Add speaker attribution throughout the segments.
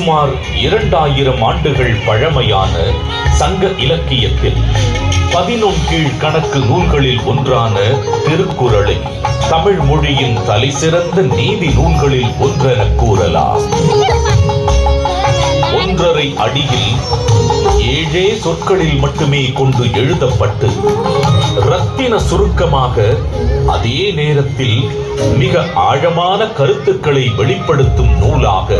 Speaker 1: சுமார் 2000 ஆண்டுகள் பழமையான சங்க இலக்கியத்தில் 11 கீழ்கணக்கு நூல்களில் ஒன்றான திருக்குறளை தமிழ் மொழியின் தலைசிறந்த நீதி நூல்களில் ஒன்றென கூறலாம். 1.5 அடியில் 7 சொற்களில் மட்டுமே கொண்டு எழுதப்பட்டு ரத்தின சுருக்கமாக, அதே நேரத்தில் மிக ஆழமான கருத்துக்களை வெளிப்படுத்தும் நூலாக,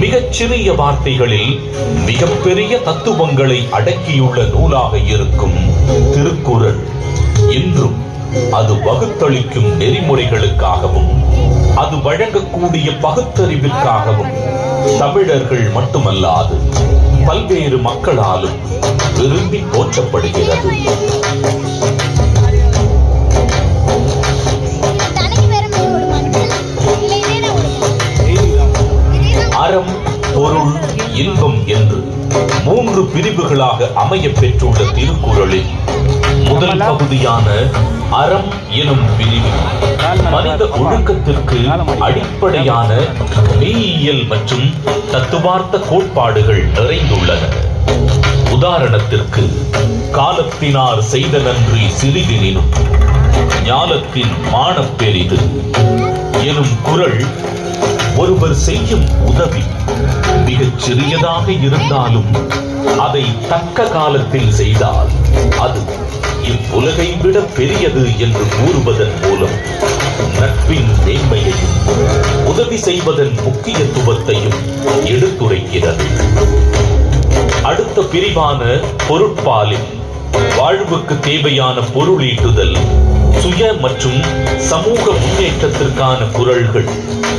Speaker 1: மிகச்சிறிய வார்த்தைகளில் மிகப்பெரிய தத்துவங்களை அடக்கியுள்ள நூலாக இருக்கும் திருக்குறள் இன்றும் அது வகுத்தளிக்கும் நெறிமுறைகளுக்காகவும் அது வழங்கக்கூடிய பகுத்தறிவிற்காகவும் தமிழர்கள் மட்டுமல்லாது பல்வேறு மக்களாலும் விரும்பி போற்றப்படுகிறது. அறம், பொருள், இன்பம் என்று 3 பிரிவுகளாக அமைய பெற்றுள்ள திருக்குறளில் முதல் பகுதியான அறம் எனும் பிரிவில் மனித ஒழுக்கத்திற்கு அடிப்படையான மெய்யியல் மற்றும் தத்துவார்த்த கோட்பாடுகள் நிறைந்துள்ளன. உதாரணத்திற்கு, காலத்தினார் செய்த நன்றி சிறிதெனினும் ஞாலத்தின் மானப் பெரிது எனும் குறள் ஒருவர் செய்யும் உதவி மிகச் சிறியதாக இருந்தாலும் அதை தக்க காலத்தில் செய்தால் அது இவ்வுலகை விட பெரியது என்று கூறுவதன் மூலம் நட்பின் மேன்மையையும் உதவி செய்வதன் முக்கியத்துவத்தையும் எடுத்துரைக்கிறது. அடுத்த பிரிவான பொருட்பாலில் வாழ்வுக்கு தேவையான பொருளீட்டுதல், சுய மற்றும் சமூக முன்னேற்றத்திற்கான குறள்கள்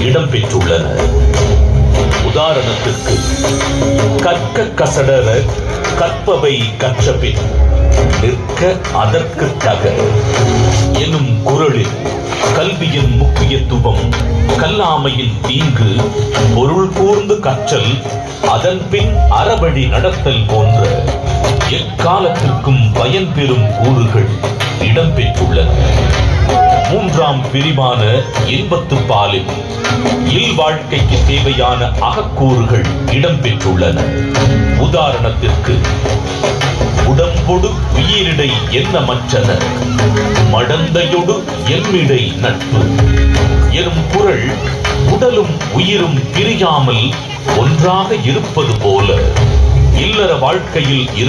Speaker 1: இடம்பெற்றுள்ளன. உதாரணத்திற்கு, கற்க கசடர கற்பவை கற்றபின் நிற்க அதற்கு தக எனும் குறளில் கல்வியின் முக்கியத்துவம், கல்லாமையின் தீங்கு, பொருள் கூர்ந்து கற்றல், அதன் பின் அறவழி நடத்தல் போன்ற எக்காலத்திற்கும் பயன் பெறும் கூறுகள் இடம்பெற்றுள்ளன. 3ஆம் பிரிவான இன்பத்துப்பாலில் இல்வாழ்க்கைக்கு தேவையான அகக்கூறுகள் இடம்பெற்றுள்ளன. உதாரணத்திற்கு, உடம்பொடு உயிரிடை எண்ணமற்றன மடந்தையொடு எம்மிடை நட்பு எனும் குறள் உடலும் உயிரும் பிரியாமல் ஒன்றாக இருப்பது போல இல்லற வாழ்க்கையில்